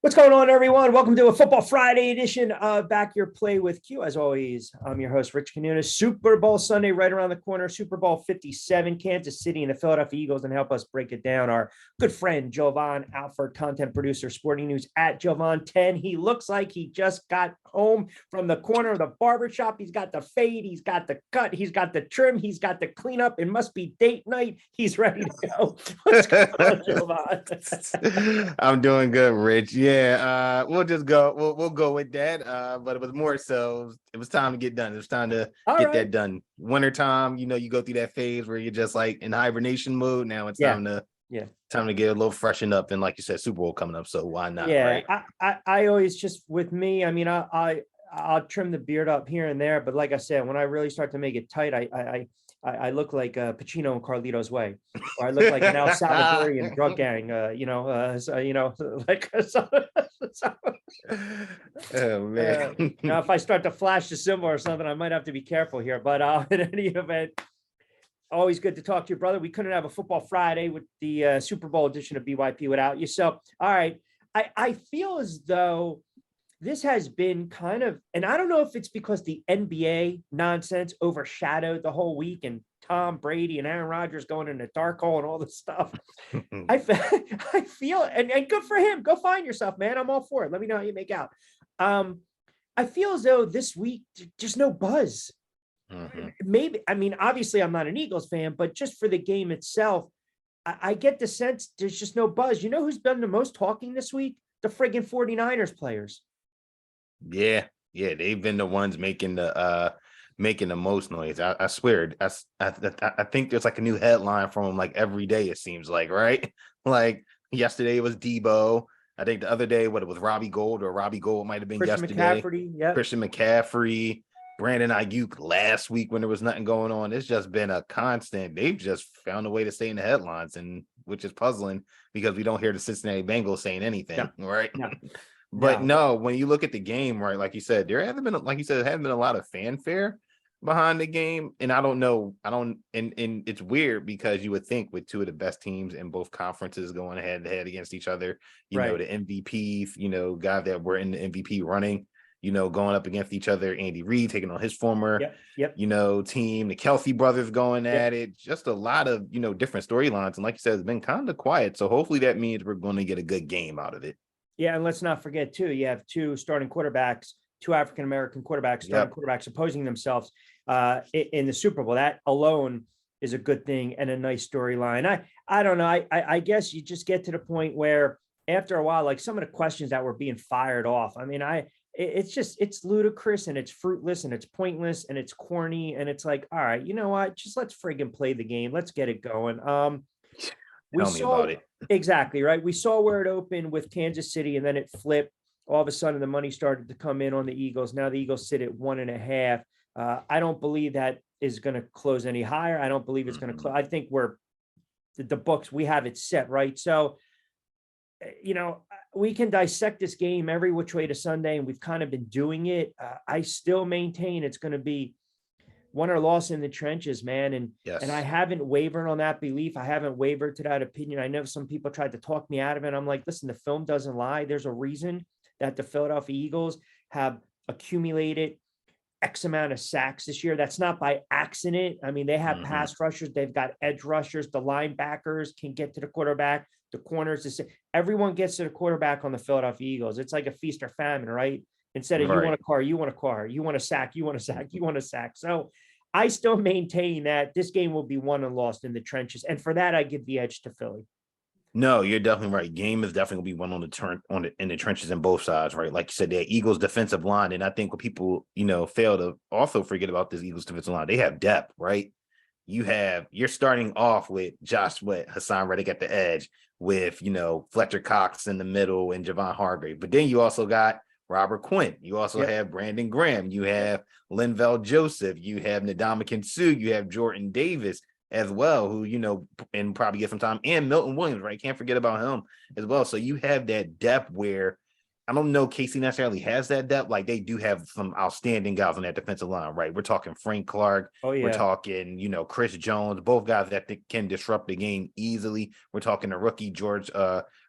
What's going on, everyone? Welcome to a Football Friday edition of Back Your Play with Q. As always, I'm your host, Rich Quinones. Super Bowl Sunday right around the corner. Super Bowl 57, Kansas City and the Philadelphia Eagles. And help us break it down, our good friend, Jovan Alford, content producer, Sporting News at Jovan10. He looks like he just got home from the corner of the barbershop. He's got the fade. He's got the cut. He's got the trim. He's got the cleanup. It must be date night. He's ready to go. What's going on, Jovan? I'm doing good, Rich. Yeah, we'll just go. We'll go with that. But it was more so. It was time to get done. It was time to get that done. Wintertime, you go through that phase where you're just like in hibernation mode. Now it's time to get a little freshened up. And like you said, Super Bowl coming up, so why not? Yeah, right? I always just with me. I mean, I'll trim the beard up here and there, but like I said, when I really start to make it tight, I look like Pacino and Carlito's Way, or I look like an El Salvadorian drug gang. Oh man. Now, if I start to flash the symbol or something, I might have to be careful here. But in any event, always good to talk to you, brother. We couldn't have a Football Friday with the Super Bowl edition of BYP without you. So, all right, I feel as though this has been kind of, and I don't know if it's because the NBA nonsense overshadowed the whole week and Tom Brady and Aaron Rodgers going in the dark hole and all this stuff. I feel, and good for him. Go find yourself, man. I'm all for it. Let me know how you make out. I feel as though this week, just no buzz. Mm-hmm. Maybe, I mean, obviously I'm not an Eagles fan, but just for the game itself, I get the sense there's just no buzz. You know who's done the most talking this week? The friggin' 49ers players. Yeah, they've been the ones making the most noise. I swear, I think there's like a new headline from them like every day. It seems like, right? Like yesterday it was Debo. I think the other day, what it was, Robbie Gold might have been Christian yesterday. McCaffrey, yeah. Christian McCaffrey, Brandon Ayuk last week when there was nothing going on. It's just been a constant. They've just found a way to stay in the headlines, and which is puzzling because we don't hear the Cincinnati Bengals saying anything, right? No. But no, when you look at the game, right, like you said, there hasn't been, like you said, there hasn't been a lot of fanfare behind the game. And and it's weird because you would think with two of the best teams in both conferences going head to head against each other, the MVPs, guys that were in the MVP running, going up against each other, Andy Reid taking on his former, team, the Kelsey brothers going at it, just a lot of, different storylines. And like you said, it's been kind of quiet. So hopefully that means we're going to get a good game out of it. Yeah, and let's not forget, too, you have two starting quarterbacks, two African-American quarterbacks, quarterbacks opposing themselves in the Super Bowl. That alone is a good thing and a nice storyline. I don't know. I guess you just get to the point where after a while, like some of the questions that were being fired off, I mean, it's ludicrous and it's fruitless and it's pointless and it's corny. And it's like, all right, you know what? Just let's friggin' play the game. Let's get it going. Tell me about it. Exactly, right? We saw where it opened with Kansas City and then it flipped. All of a sudden, the money started to come in on the Eagles. Now the Eagles sit at 1.5. I don't believe that is going to close any higher. I don't believe it's going to close. I think the books, we have it set, right? So, we can dissect this game every which way to Sunday, and we've kind of been doing it. I still maintain it's going to be won or lost in the trenches, man. And I haven't wavered on that belief. I haven't wavered to that opinion. I know some people tried to talk me out of it. I'm like, listen, the film doesn't lie. There's a reason that the Philadelphia Eagles have accumulated X amount of sacks this year. That's not by accident. I mean, they have pass rushers. They've got edge rushers. The linebackers can get to the quarterback. The corners, everyone gets to the quarterback on the Philadelphia Eagles. It's like a feast or famine, right? Instead of you want a car, you want a car, you want a sack, you want a sack, you want a sack. So I still maintain that this game will be won and lost in the trenches. And for that, I give the edge to Philly. No, you're definitely right. Game is definitely going to be won in the trenches on both sides, right? Like you said, the Eagles defensive line. And I think what people, fail to also forget about this Eagles defensive line, they have depth, right? You're starting off with Hassan Reddick at the edge with, Fletcher Cox in the middle and Javon Hargrave. But then you also got Robert Quinn. You also have Brandon Graham. You have Linval Joseph. You have Ndamukong Suh. You have Jordan Davis as well, who, and probably get some time. And Milton Williams, right? Can't forget about him as well. So you have that depth where I don't know KC necessarily has that depth. Like they do have some outstanding guys on that defensive line, right? We're talking Frank Clark. We're talking, Chris Jones, both guys that can disrupt the game easily. We're talking the rookie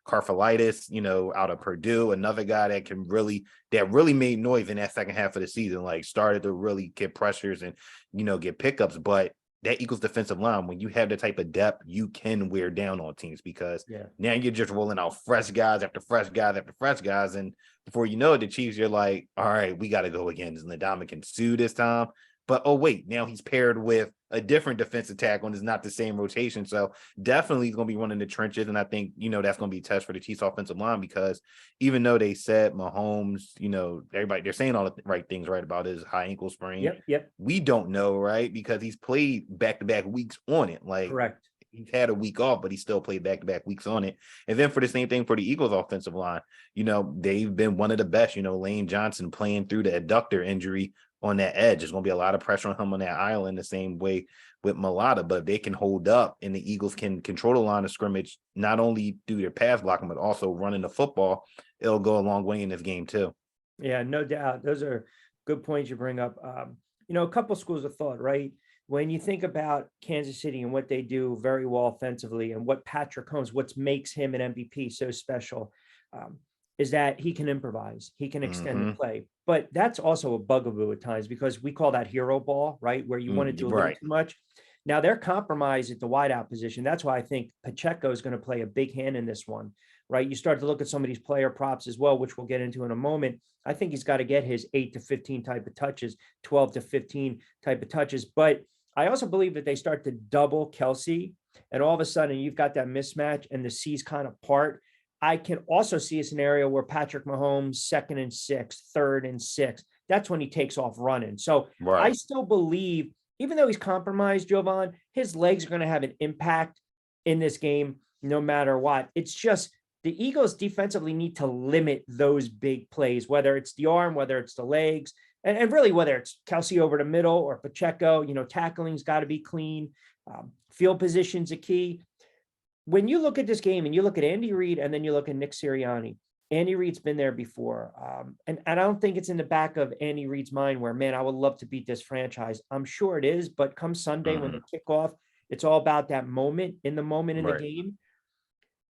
Karfalitis, out of Purdue, another guy that really made noise in that second half of the season, like started to really get pressures and, get pickups. But that Eagles defensive line, when you have the type of depth, you can wear down on teams because now you're just rolling out fresh guys after fresh guys after fresh guys. And before you know it, the Chiefs, you're like, all right, we got to go again. Is Ndamukong Suh this time? But, oh, wait, now he's paired with a different defensive tackle and it's not the same rotation. So definitely he's going to be running the trenches. And I think, that's going to be a test for the Chiefs offensive line because even though they said Mahomes, everybody, they're saying all the right things, right, about his high ankle sprain. Yep. We don't know, right, because he's played back-to-back weeks on it. Like, correct. He's had a week off, but he still played back-to-back weeks on it. And then for the same thing for the Eagles offensive line, they've been one of the best, Lane Johnson playing through the adductor injury on that edge. There's going to be a lot of pressure on him on that island the same way with Mulata, but if they can hold up and the Eagles can control the line of scrimmage, not only through their pass blocking, but also running the football, it'll go a long way in this game too. Yeah, no doubt. Those are good points you bring up. A couple schools of thought, right? When you think about Kansas City and what they do very well offensively and what Patrick Holmes, what makes him an MVP so special, is that he can improvise, he can extend the play. But that's also a bugaboo at times because we call that hero ball, right? Where you want to do a little too much. Now they're compromised at the wideout position. That's why I think Pacheco is going to play a big hand in this one, right? You start to look at some of these player props as well, which we'll get into in a moment. I think he's got to get his 8 to 15 type of touches, 12 to 15 type of touches. But I also believe that they start to double Kelsey and all of a sudden you've got that mismatch and the C's kind of part. I can also see a scenario where Patrick Mahomes, 2nd and 6, 3rd and 6, that's when he takes off running. So I still believe, even though he's compromised, Jovan, his legs are going to have an impact in this game no matter what. It's just the Eagles defensively need to limit those big plays, whether it's the arm, whether it's the legs, and really whether it's Kelsey over the middle or Pacheco, tackling's got to be clean. Field position's a key. When you look at this game and you look at Andy Reid and then you look at Nick Sirianni, Andy Reid's been there before. And I don't think it's in the back of Andy Reid's mind where, man, I would love to beat this franchise. I'm sure it is, but come Sunday when they kick off, it's all about that moment in the game.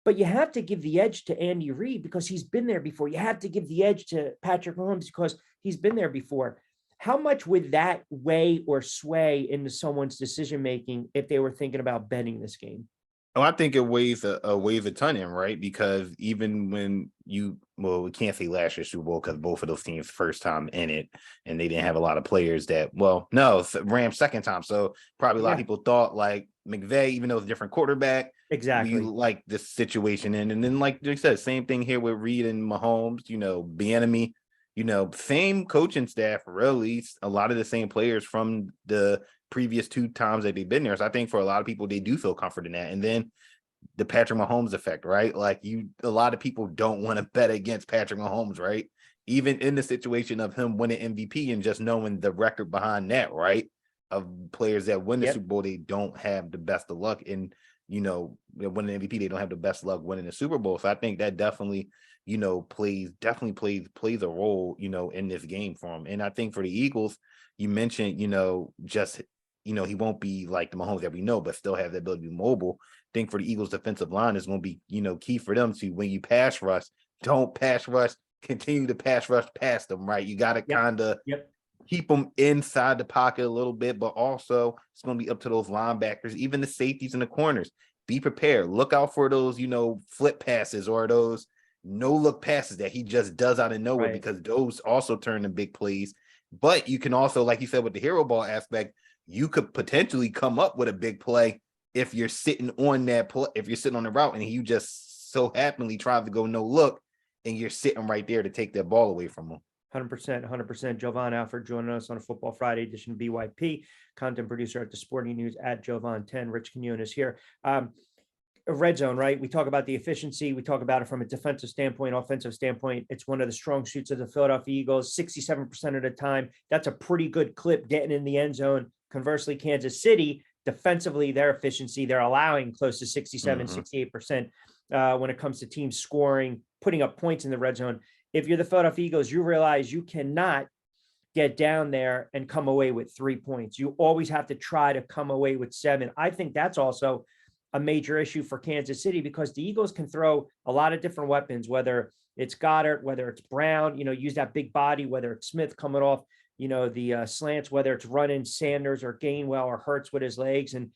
But you have to give the edge to Andy Reid because he's been there before. You have to give the edge to Patrick Mahomes because he's been there before. How much would that weigh or sway into someone's decision-making if they were thinking about betting this game? Oh, I think it weighs a ton in, right? Because even when we can't say last year's Super Bowl because both of those teams first time in it, and they didn't have a lot of players Rams second time. So probably a lot of people thought like McVay, even though it's a different quarterback, exactly, we like this situation in. And then, like you said, same thing here with Reid and Mahomes. Bieniemy, same coaching staff, really, a lot of the same players from the previous 2 times that they've been there. So I think for a lot of people, they do feel comfort in that. And then the Patrick Mahomes effect, right? Like a lot of people don't want to bet against Patrick Mahomes, right? Even in the situation of him winning MVP and just knowing the record behind that, right? Of players that win the Super Bowl, they don't have the best of luck. And, winning MVP, they don't have the best luck winning the Super Bowl. So I think that definitely plays a role, in this game for him. And I think for the Eagles, you mentioned, he won't be like the Mahomes that we know, but still have the ability to be mobile. I think for the Eagles defensive line is going to be, key for them to, when you pass rush, don't pass rush, continue to pass rush past them, right? You got to kind of keep them inside the pocket a little bit, but also it's going to be up to those linebackers, even the safeties and the corners. Be prepared. Look out for those, flip passes or those no-look passes that he just does out of nowhere because those also turn to big plays. But you can also, like you said, with the hero ball aspect, you could potentially come up with a big play if you're sitting on that play, if you're sitting on the route and you just so happily try to go no look and you're sitting right there to take that ball away from him. 100%. Jovan Alford joining us on a Football Friday edition of BYP, content producer at the Sporting News at Jovan10. Rich Quinones here. Red zone, right? We talk about the efficiency. We talk about it from a defensive standpoint, offensive standpoint. It's one of the strong suits of the Philadelphia Eagles, 67% of the time. That's a pretty good clip getting in the end zone. Conversely, Kansas City, defensively, their efficiency, they're allowing close to 67, 68% when it comes to teams scoring, putting up points in the red zone. If you're the Philadelphia Eagles, you realize you cannot get down there and come away with 3 points. You always have to try to come away with 7. I think that's also a major issue for Kansas City because the Eagles can throw a lot of different weapons, whether it's Goddard, whether it's Brown, use that big body, whether it's Smith coming off, the slants, whether it's running Sanders or Gainwell or Hurts with his legs. And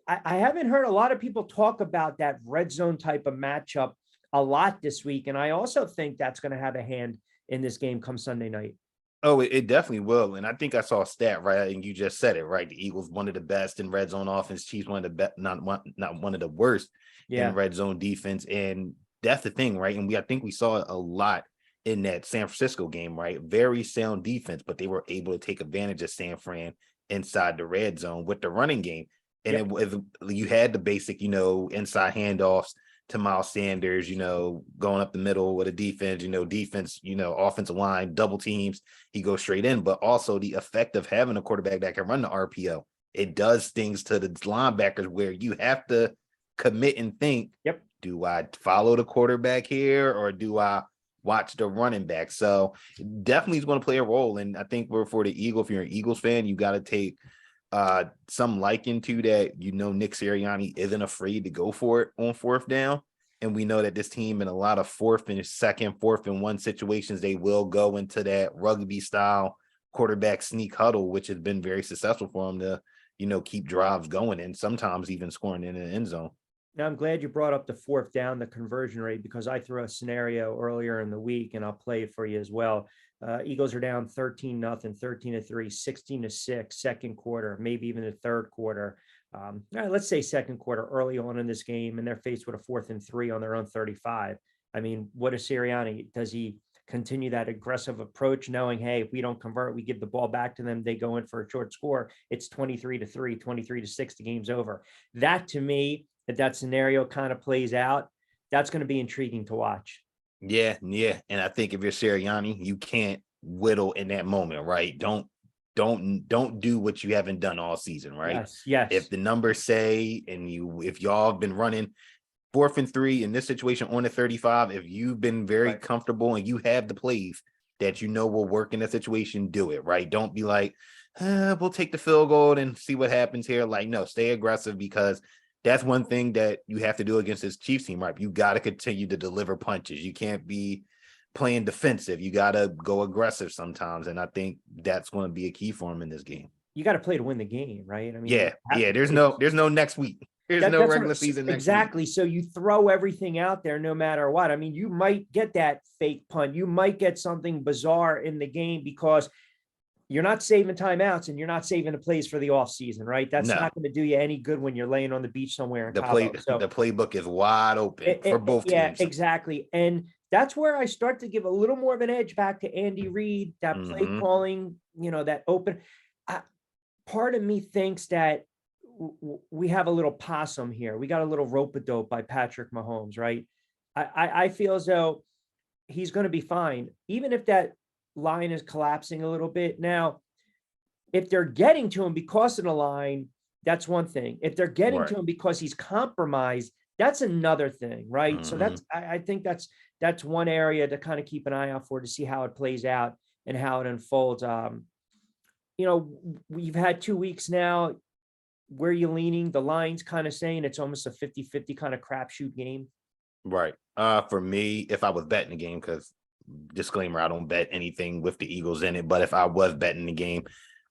I haven't heard a lot of people talk about that red zone type of matchup a lot this week. And I also think that's going to have a hand in this game come Sunday night. Oh, it definitely will. And I think I saw a stat, right? And you just said it, right? The Eagles, one of the best in red zone offense, Chiefs, one of the best, not one of the worst in red zone defense. And that's the thing, right? And I think we saw it a lot in that San Francisco game, right? Very sound defense, but they were able to take advantage of San Fran inside the red zone with the running game. And it was, you had the basic, inside handoffs to Miles Sanders, going up the middle with a defense, offensive line, double teams, he goes straight in, but also the effect of having a quarterback that can run the RPO. It does things to the linebackers where you have to commit and think, do I follow the quarterback here or do I watch the running back? So definitely is going to play a role. And I think for the Eagles, if you're an Eagles fan, you got to take some liking to that. Nick Sirianni isn't afraid to go for it on fourth down, and we know that this team in a lot of fourth and one situations, they will go into that rugby style quarterback sneak huddle, which has been very successful for them to keep drives going and sometimes even scoring in the end zone. Now, I'm glad you brought up the fourth down, the conversion rate, because I threw a scenario earlier in the week and I'll play it for you as well. Eagles are down 13-0, 13-3, 16-6, second quarter, maybe even the third quarter. Let's say second quarter early on in this game, and they're faced with a 4th and 3 on their own 35. I mean, what is Sirianni? Does he continue that aggressive approach, knowing, hey, if we don't convert, we give the ball back to them, they go in for a short score, it's 23-3, 23-6, the game's over. That, to me, if that scenario kind of plays out, that's going to be intriguing to watch. Yeah. And I think if you're Sirianni, you can't whittle in that moment, right? Don't do what you haven't done all season, right? Yes. If the numbers say, and if y'all have been running 4th and 3 in this situation on the 35, if you've been very comfortable and you have the plays that will work in that situation, do it, right? Don't be like, we'll take the field goal and see what happens here. Like, no, stay aggressive, because that's one thing that you have to do against this Chiefs team, right? You got to continue to deliver punches. You can't be playing defensive. You got to go aggressive sometimes. And I think that's going to be a key for him in this game. You got to play to win the game, right? I mean, there's no next week. There's no regular season next exactly. week. So you throw everything out there no matter what. I mean, you might get that fake punt. You might get something bizarre in the game because you're not saving timeouts and you're not saving the plays for the off season, right? That's not going to do you any good when you're laying on the beach somewhere in Cabo. The playbook is wide open for both teams. Yeah, exactly. And that's where I start to give a little more of an edge back to Andy Reid, that play calling, that open. Part of me thinks that we have a little possum here. We got a little rope-a-dope by Patrick Mahomes, right? I feel as though he's going to be fine, even if that line is collapsing a little bit. Now, if they're getting to him because of the line, that's one thing. If they're getting to him because he's compromised, that's another thing, right? So I think that's one area to kind of keep an eye out for, to see how it plays out and how it unfolds. We've had 2 weeks now. Where are you leaning? The line's kind of saying it's almost a 50-50 kind of crapshoot game. Right. For me, if I was betting the game, because disclaimer, I don't bet anything with the Eagles in it, but if I was betting the game,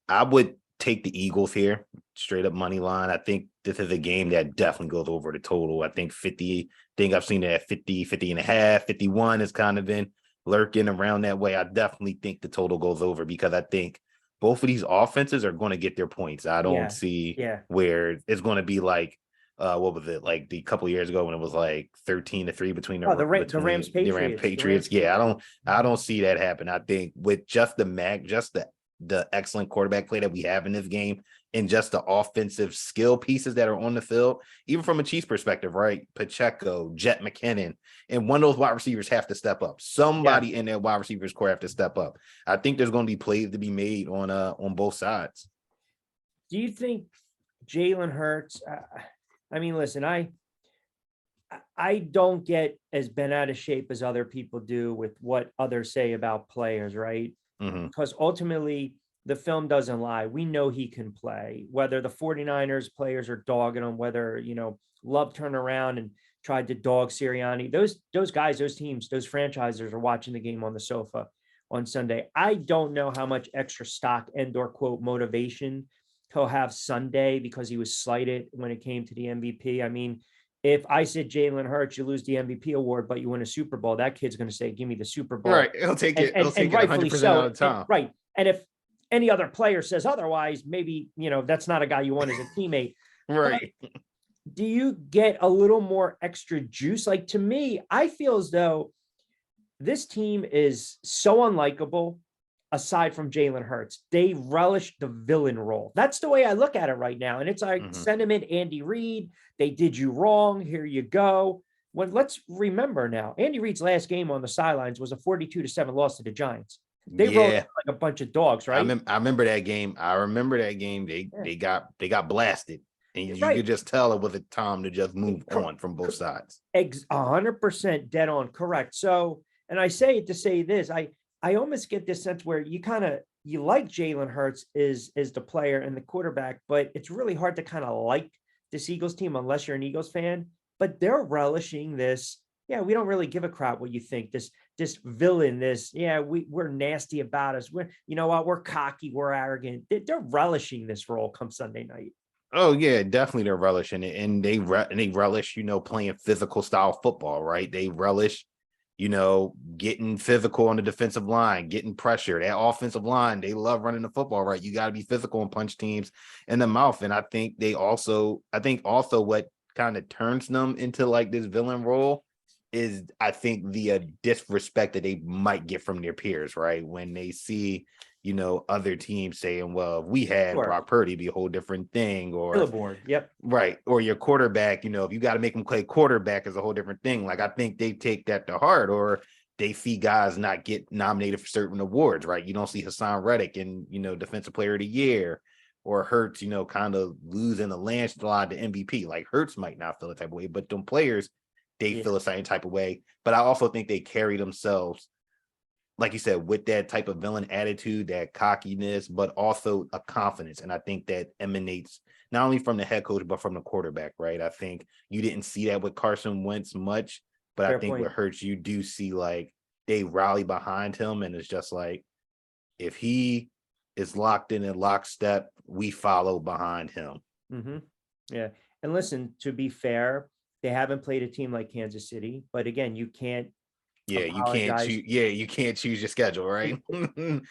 I would take the Eagles here, straight up money line. I think this is a game that definitely goes over the total. I think I've seen it at 50 and a half, 51 has kind of been lurking around that way. I definitely think the total goes over, because I think both of these offenses are going to get their points. I don't see where it's going to be like, what was it, like the couple of years ago when it was like 13-3 between the Rams Patriots. Yeah, I don't see that happen. I think with just the excellent quarterback play that we have in this game, and just the offensive skill pieces that are on the field, even from a Chiefs perspective, right? Pacheco, Jet McKinnon, and one of those wide receivers have to step up. Somebody in that wide receivers core have to step up. I think there's going to be plays to be made on both sides. Do you think Jalen Hurts? I mean, listen, I don't get as bent out of shape as other people do with what others say about players, right? Because ultimately, the film doesn't lie. We know he can play, whether the 49ers players are dogging him, whether, Love turned around and tried to dog Sirianni. Those guys, those teams, those franchises are watching the game on the sofa on Sunday. I don't know how much extra stock and or quote motivation he'll have Sunday because he was slighted when it came to the MVP. I mean, if I said Jalen Hurts, you lose the MVP award, but you win a Super Bowl, that kid's going to say, "Give me the Super Bowl." Right. He'll take it. He'll take And it rightfully 100% so. of the time. Right. And if any other player says otherwise, maybe, that's not a guy you want as a teammate. Right. But do you get a little more extra juice? Like, to me, I feel as though this team is so unlikable aside from Jalen Hurts. They relish the villain role. That's the way I look at it right now. And it's like sentiment, Andy Reid, they did you wrong. Here you go. Let's remember now, Andy Reid's last game on the sidelines was a 42-7 loss to the Giants. They rolled like a bunch of dogs, right? I remember that game. They got blasted. And you could just tell it was a time to just move on from both sides. 100% dead on correct. So, and I say it to say this, I almost get this sense where you like Jalen Hurts is the player and the quarterback, but it's really hard to kind of like this Eagles team unless you're an Eagles fan. But they're relishing this. Yeah, we don't really give a crap what you think. This villain, we're nasty about us. We're cocky, we're arrogant. They're relishing this role come Sunday night. Oh yeah, definitely they're relishing it, and they relish, playing physical style football, right? They relish, getting physical on the defensive line, getting pressure. That offensive line, they love running the football, right? You got to be physical and punch teams in the mouth. And I think also what kind of turns them into like this villain role is, I think, the disrespect that they might get from their peers, right? When they see, other teams saying, well, if we had Brock Purdy, be a whole different thing, or billboard. Yep. Right. Or your quarterback, if you got to make them play quarterback is a whole different thing. Like, I think they take that to heart, or they see guys not get nominated for certain awards, right? You don't see Hassan Reddick in, Defensive Player of the Year, or Hurts, kind of losing a landslide to MVP. Like, Hurts might not feel the type of way, but them players, they feel a certain type of way. But I also think they carry themselves, like you said, with that type of villain attitude, that cockiness, but also a confidence. And I think that emanates not only from the head coach, but from the quarterback, right? I think you didn't see that with Carson Wentz much, but I think what Hurts, you do see, like, they rally behind him. And it's just like, if he is locked in lockstep, we follow behind him. Mm-hmm. Yeah. And listen, to be fair, they haven't played a team like Kansas City, but again, you can't. Yeah, you can't choose. Yeah, you can't choose your schedule, right? And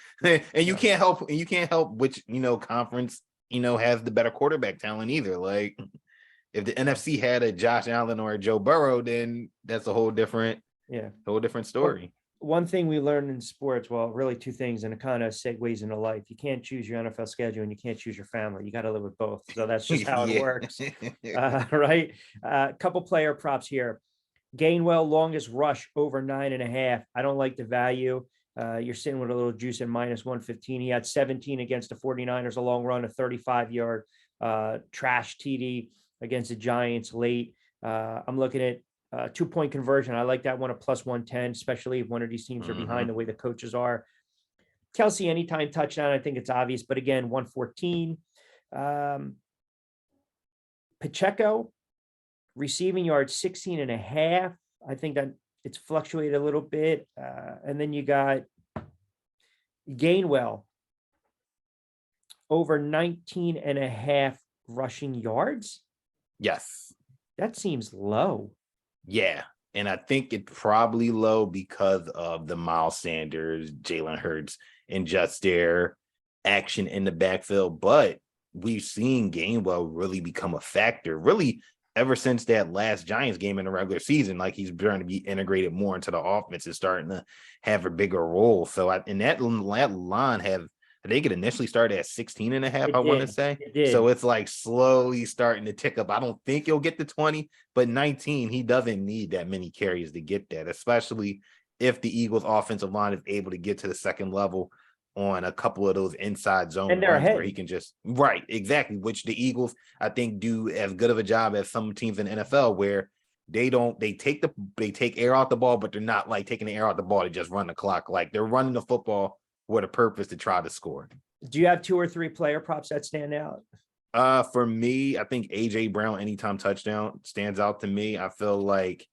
you can't help. And you can't help which conference has the better quarterback talent either. Like, if the NFC had a Josh Allen or a Joe Burrow, then that's a whole different story. One thing we learned in sports, well, really two things, and it kind of segues into life. You can't choose your NFL schedule, and you can't choose your family. You got to live with both. So that's just how it works, right? A couple player props here. Gainwell, longest rush over 9.5. I don't like the value. You're sitting with a little juice at -115. He had 17 against the 49ers, a long run, a 35-yard trash TD against the Giants late. I'm looking at 2-point conversion. I like that one at +110, especially if one of these teams are behind the way the coaches are. Kelsey, anytime touchdown, I think it's obvious, but again, 114. Pacheco, receiving yards 16.5. I think that it's fluctuated a little bit. And then you got Gainwell over 19.5 rushing yards. Yes. That seems low. Yeah. And I think it's probably low because of the Miles Sanders, Jalen Hurts, and just their action in the backfield. But we've seen Gainwell really become a factor, really, ever since that last Giants game in the regular season. Like, he's trying to be integrated more into the offense and starting to have a bigger role. So in that line I think it initially started at 16.5, I want to say. So it's like slowly starting to tick up. I don't think he'll get to 20, but 19, he doesn't need that many carries to get that, especially if the Eagles offensive line is able to get to the second level on a couple of those inside zone runs where he can just which the Eagles, I think, do as good of a job as some teams in the NFL, where they take air out the ball, but they're not like taking the air out the ball to just run the clock. Like, they're running the football with a purpose to try to score. Do you have 2 or 3 player props that stand out? For me, I think AJ Brown anytime touchdown stands out to me. I feel like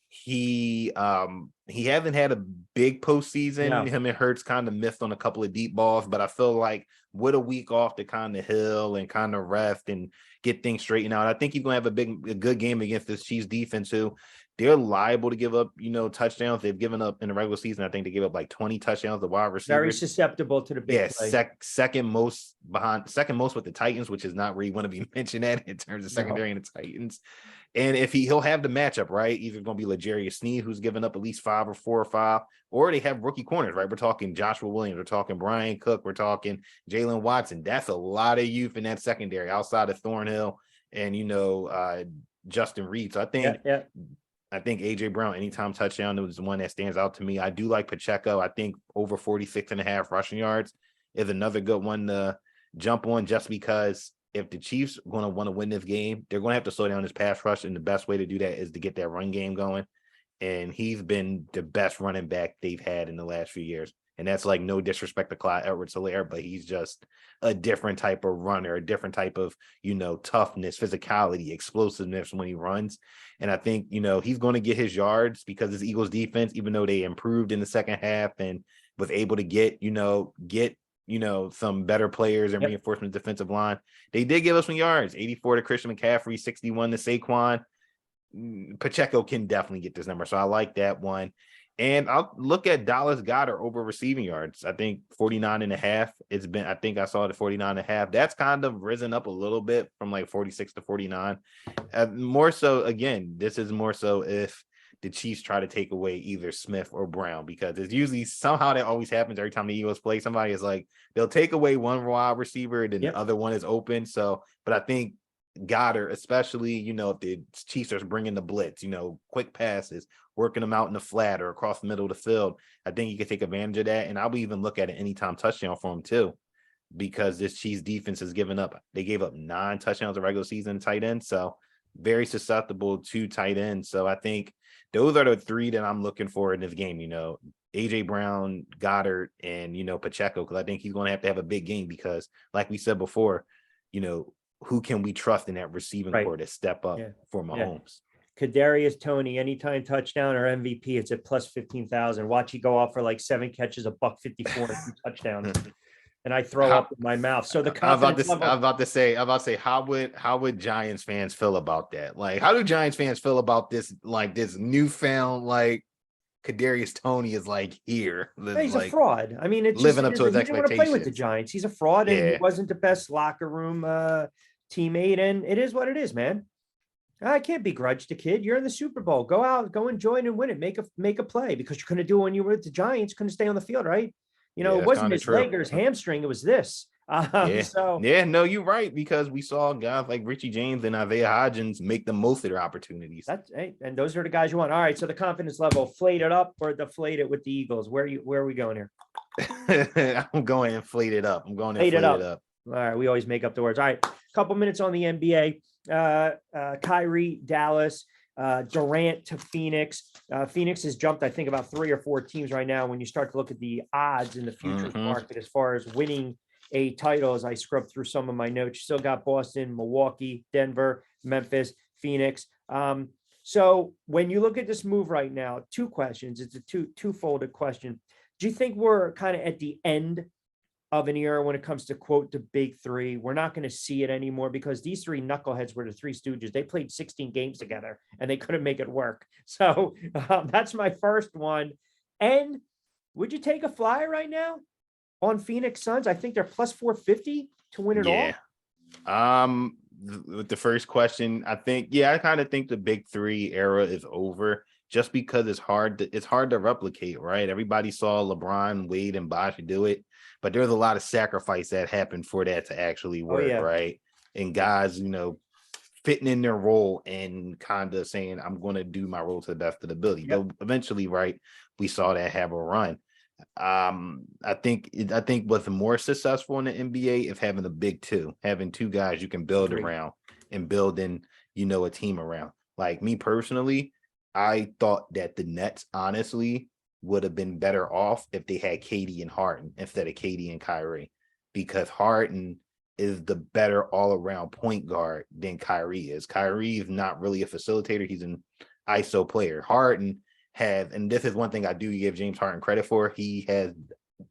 he hasn't had a big postseason. No, Him and Hurts kind of missed on a couple of deep balls, but I feel like with a week off to kind of heal and kind of rest and get things straightened out, I think he's gonna have a good game against this Chiefs defense who they're liable to give up, touchdowns. They've given up in the regular season. I think they gave up like 20 touchdowns to wide very receivers. susceptible to the big Yeah, play. second most with the Titans, which is not where you want to be mentioned at in terms of secondary and the Titans. And if he'll have the matchup, right? Either going to be L'Jarius Sneed, who's given up at least 5 or 4 or 5, or they have rookie corners, right? We're talking Joshua Williams, we're talking Brian Cook, we're talking Jalen Watson. That's a lot of youth in that secondary outside of Thornhill and Justin Reed. So I think AJ Brown, anytime touchdown, was the one that stands out to me. I do like Pacheco. I think over 46.5 rushing yards is another good one to jump on just because if the Chiefs are going to want to win this game, they're going to have to slow down this pass rush. And the best way to do that is to get that run game going. And he's been the best running back they've had in the last few years. And that's like no disrespect to Clyde Edwards-Helaire, but he's just a different type of runner, a different type of, toughness, physicality, explosiveness when he runs. And I think, he's going to get his yards because this Eagles defense, even though they improved in the second half and was able to get some better players and reinforcement defensive line, they did give us some yards, 84 to Christian McCaffrey, 61 to Saquon. Pacheco can definitely get this number. So I like that one. And I'll look at Dallas Goedert over receiving yards. I think 49.5. I think I saw it at 49.5. That's kind of risen up a little bit from like 46 to 49. More so, again, this is more so if the Chiefs try to take away either Smith or Brown, because it's usually somehow that always happens every time the Eagles play. Somebody is like, they'll take away one wide receiver, then the other one is open. So, but I think Goddard, especially, if the Chiefs are bringing the blitz, quick passes, working them out in the flat or across the middle of the field, I think you can take advantage of that. And I'll even look at an anytime touchdown for him too, because this Chiefs defense has they gave up 9 touchdowns in regular season tight end. So very susceptible to tight ends. So I think those are the 3 that I'm looking for in this game, AJ Brown, Goddard, and, Pacheco, because I think he's going to have a big game because like we said before, who can we trust in that receiving core to step up for Mahomes? Kadarius Toney, anytime touchdown or MVP, it's at plus 15,000. Watch you go off for like 7 catches, $154 and 2 touchdowns. And I throw up in my mouth. So the confidence level. I was about to say, how would Giants fans feel about that? Like, how do Giants fans feel about this? Like this newfound, like Kadarius Toney is like here. He's a fraud. I mean, it's living up to his expectations. He didn't want to play with the Giants. He's a fraud, and he wasn't the best locker room teammate. And it is what it is, man. I can't begrudge the kid. You're in the Super Bowl. Go out, go enjoy it and win it. Make a play, because you couldn't do it when you were with the Giants. Couldn't stay on the field, right? It wasn't his leg or his hamstring. It was this. No, you're right, because we saw guys like Richie James and Isaiah Hodgins make the most of their opportunities. And those are the guys you want. All right, so the confidence level, inflate it up or deflate it with the Eagles. Where are we going here? I'm going to inflate it up. I'm going to inflate it up. All right, we always make up the words. All right, couple minutes on the NBA. Kyrie, Dallas, Durant to Phoenix. Phoenix has jumped, I think, about 3 or 4 teams right now when you start to look at the odds in the futures market as far as winning a title. As I scrubbed through some of my notes, you still got Boston, Milwaukee, Denver, Memphis, Phoenix. So when you look at this move right now, 2 questions. It's a two-folded question. Do you think we're kind of at the end of an era when it comes to, quote, the big 3? We're not going to see it anymore because these 3 knuckleheads were the 3 Stooges. They played 16 games together and they couldn't make it work. So that's my first one. And would you take a flyer right now on Phoenix Suns? I think they're plus 450 to win it all. With the first question, I kind of think the big 3 era is over, just because it's hard to replicate, right? Everybody saw LeBron, Wade, and Bosh do it, but there's a lot of sacrifice that happened for that to actually work, right? And guys, fitting in their role and kind of saying, I'm going to do my role to the best of the ability. But eventually, right, we saw that have a run. I think what's more successful in the NBA is having a big 2, having 2 guys you can build around and building, a team around. Like me personally, I thought that the Nets honestly would have been better off if they had KD and Harden instead of KD and Kyrie. because Harden is the better all-around point guard than Kyrie is. Kyrie is not really a facilitator. He's an ISO player. Harden has, and this is one thing I do give James Harden credit for, he has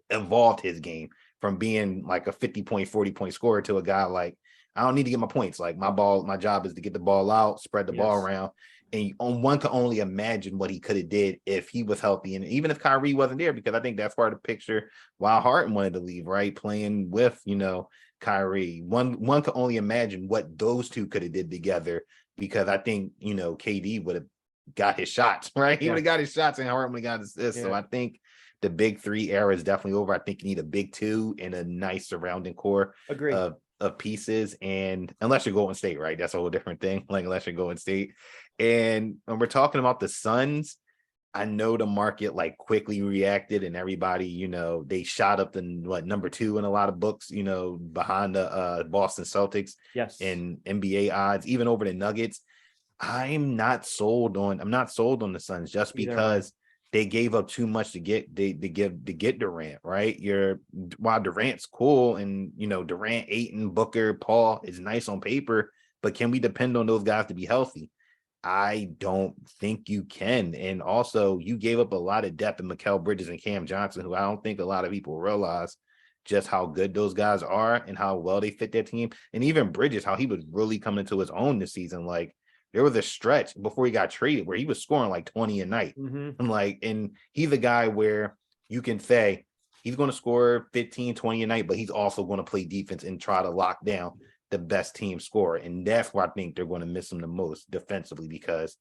evolved his game from being like a 50-point, 40-point scorer to a guy like, I don't need to get my points. Like my job is to get the ball out, spread the ball around. And one can only imagine what he could have did if he was healthy. And even if Kyrie wasn't there, because I think that's part of the picture why Harden wanted to leave, right? Playing with, Kyrie. One can only imagine what those two could have did together, because I think, KD would have got his shots, right? He would have got his shots and Harden would have got his assists. So I think the big three era is definitely over. I think you need a big two and a nice surrounding core of pieces. And unless you're Golden State, right? That's a whole different thing. Like unless you're Golden State. And when we're talking about the Suns, I know the market like quickly reacted and everybody, they shot up to number 2 in a lot of books, behind the Boston Celtics and NBA odds, even over the Nuggets. I'm not sold on the Suns just because they gave up too much to get Durant, right? While Durant's cool and Durant, Ayton, Booker, Paul is nice on paper, but can we depend on those guys to be healthy? I don't think you can. And also you gave up a lot of depth in Mikal Bridges and Cam Johnson, who I don't think a lot of people realize just how good those guys are and how well they fit their team. And even Bridges, how he was really coming into his own this season. Like there was a stretch before he got traded where he was scoring like 20 a night. And he's a guy where you can say he's going to score 15, 20 a night, but he's also going to play defense and try to lock down the best team scorer. And that's why I think they're going to miss him the most defensively, because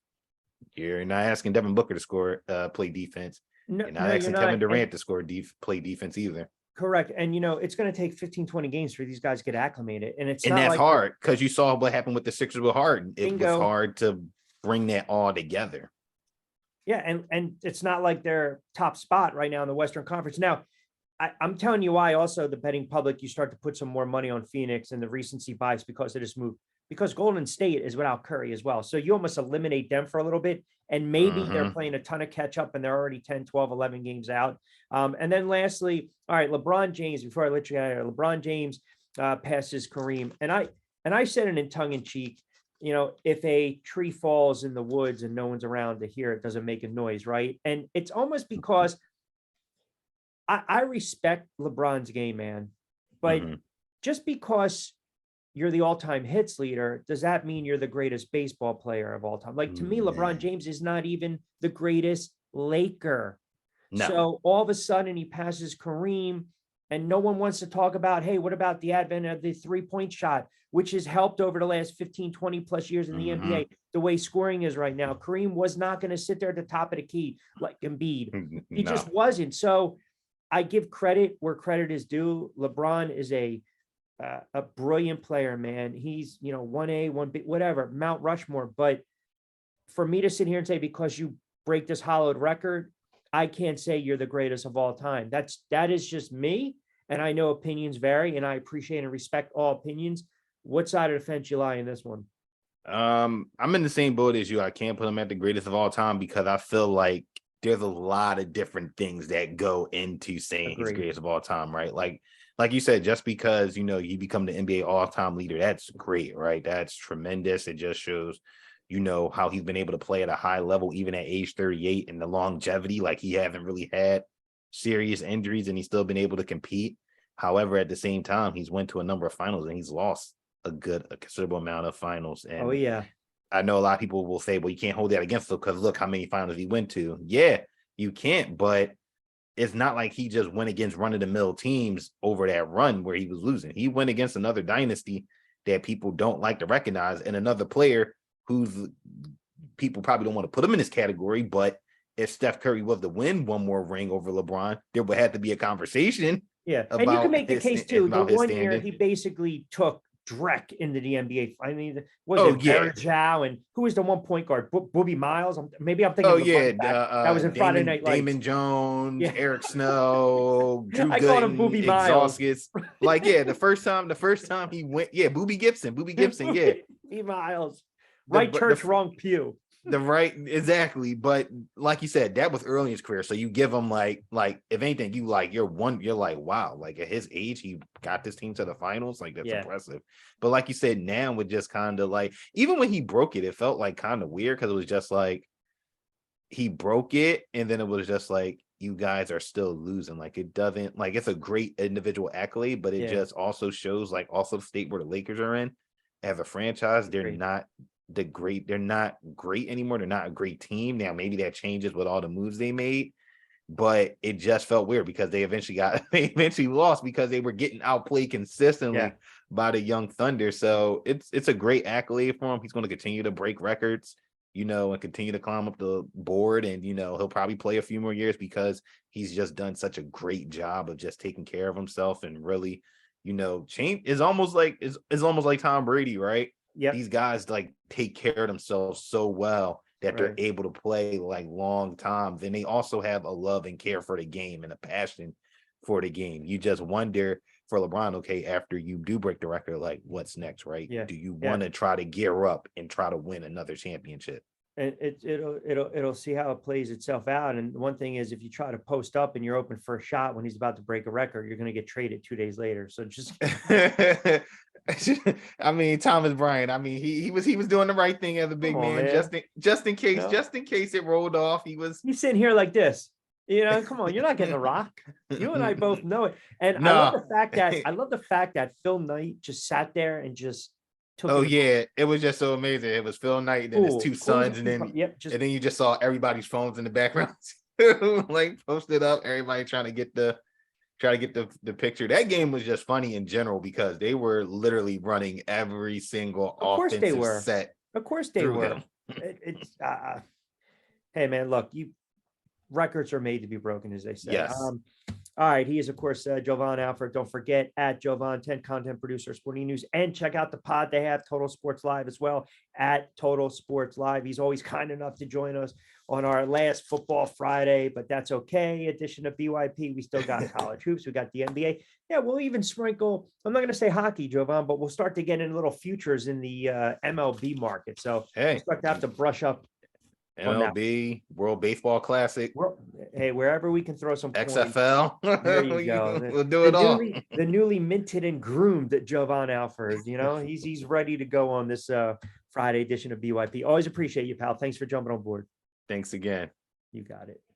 you're not asking Devin Booker to score, play defense. You're not asking Kevin Durant to play defense either. Correct. And, it's going to take 15, 20 games for these guys to get acclimated. And that's hard because you saw what happened with the Sixers with Harden. It was hard to bring that all together. Yeah. And it's not like they're top spot right now in the Western Conference. Now, I'm telling you why also the betting public, you start to put some more money on Phoenix and the recency bias because of this move, because Golden State is without Curry as well. So you almost eliminate them for a little bit. And maybe they're playing a ton of catch up and they're already 10, 12, 11 games out. And then lastly, all right, LeBron James, before I let you out of here, LeBron James passes Kareem. And I said it in tongue in cheek, if a tree falls in the woods and no one's around to hear it, doesn't make a noise, right? And it's almost because I respect LeBron's game, man, but just because you're the all-time hits leader, does that mean you're the greatest baseball player of all time? Like to me, LeBron James is not even the greatest Laker. No. So all of a sudden he passes Kareem and no one wants to talk about, hey, what about the advent of the 3-point shot, which has helped over the last 15, 20 plus years in the NBA, the way scoring is right now. Kareem was not going to sit there at the top of the key like Embiid. He just wasn't. So I give credit where credit is due. LeBron is a brilliant player, man. He's, 1A, 1B, whatever, Mount Rushmore. But for me to sit here and say, because you break this hollowed record, I can't say you're the greatest of all time. That is just me. And I know opinions vary and I appreciate and respect all opinions. What side of the fence you lie in this one? I'm in the same boat as you. I can't put him at the greatest of all time because I feel like there's a lot of different things that go into saying he's greatest of all time, right? Like you said, just because, you become the NBA all-time leader, that's great, right? That's tremendous. It just shows, how he's been able to play at a high level, even at age 38, and the longevity, like he hasn't really had serious injuries and he's still been able to compete. However, at the same time, he's went to a number of finals and he's lost a considerable amount of finals. And I know a lot of people will say, well, you can't hold that against him because look how many finals he went to. Yeah, you can't, but it's not like he just went against run-of-the-mill teams over that run where he was losing. He went against another dynasty that people don't like to recognize and another player who's people probably don't want to put him in this category, but if Steph Curry was to win one more ring over LeBron, there would have to be a conversation. Yeah, and you can make the case too. The one year he basically took Drek into the NBA. I mean, Zhao and who was the 1-point guard? Booby Miles. Maybe I'm thinking. That was in Friday Night Lights. Damon Jones, Eric Snow, Drew I called him Booby Miles. The first time he went, Booby Gibson, Booby Miles. Right church, wrong pew. exactly. But like you said, that was early in his career. So you give him like if anything, you're like, wow, like at his age, he got this team to the finals. Like that's Yeah. impressive. But like you said, now with just kind of like, even when he broke it, it felt like kind of weird because it was just like he broke it, and then it was just like you guys are still losing. Like it doesn't like it's a great individual accolade, but it Yeah. just also shows like also the state where the Lakers are in as a franchise. They're Agree. not they're not great anymore. They're not a great team. Now maybe that changes with all the moves they made, but it just felt weird because they eventually lost because they were getting outplayed consistently Yeah. by the young Thunder. So it's a great accolade for him. He's going to continue to break records, and continue to climb up the board. And he'll probably play a few more years because he's just done such a great job of just taking care of himself and really, change is almost like is almost like Tom Brady, right? Yep. These guys like take care of themselves so well that they're Right. able to play like long times. And they also have a love and care for the game and a passion for the game. You just wonder for LeBron, okay, after you do break the record, like what's next, right? Yeah. Do you Yeah. want to try to gear up and try to win another championship? And it'll see how it plays itself out. And one thing is, if you try to post up and you're open for a shot when he's about to break a record, you're going to get traded 2 days later. So just I mean, Thomas Bryant. I mean, he was doing the right thing as a big Come on, man, man. just in case, know? just in case it rolled off. He's sitting here like this. Come on, you're not getting the rock. You and I both know it. And I love No. the fact that Phil Knight just sat there and just took Oh it. yeah, it was just so amazing. It was Phil Knight and then his two Cool as a sons, and then cucumber. Yep, and then you just saw everybody's phones in the background, like posted up. Everybody trying to get the picture. That game was just funny in general because they were literally running every single of course they offensive were. set. Of course they through were. him. Hey man, look, records are made to be broken, as they say. Yes. All right. He is, of course, Jovan Alford. Don't forget at Jovan 10 content producer, Sporting News, and check out the pod they have, Total Sports Live, as well at Total Sports Live. He's always kind enough to join us on our last Football Friday, but that's okay. Edition of BYP. We still got college hoops. We got the NBA. Yeah, we'll even sprinkle. I'm not going to say hockey, Jovan, but we'll start to get in little futures in the MLB market. So Hey, we'll start to have to brush up. MLB, World Baseball Classic, Hey, wherever we can throw some points. XFL. There you go. We'll do it all. The newly minted and groomed Jovan Alford. He's ready to go on this Friday edition of BYP. Always appreciate you, pal. Thanks for jumping on board. Thanks again. You got it.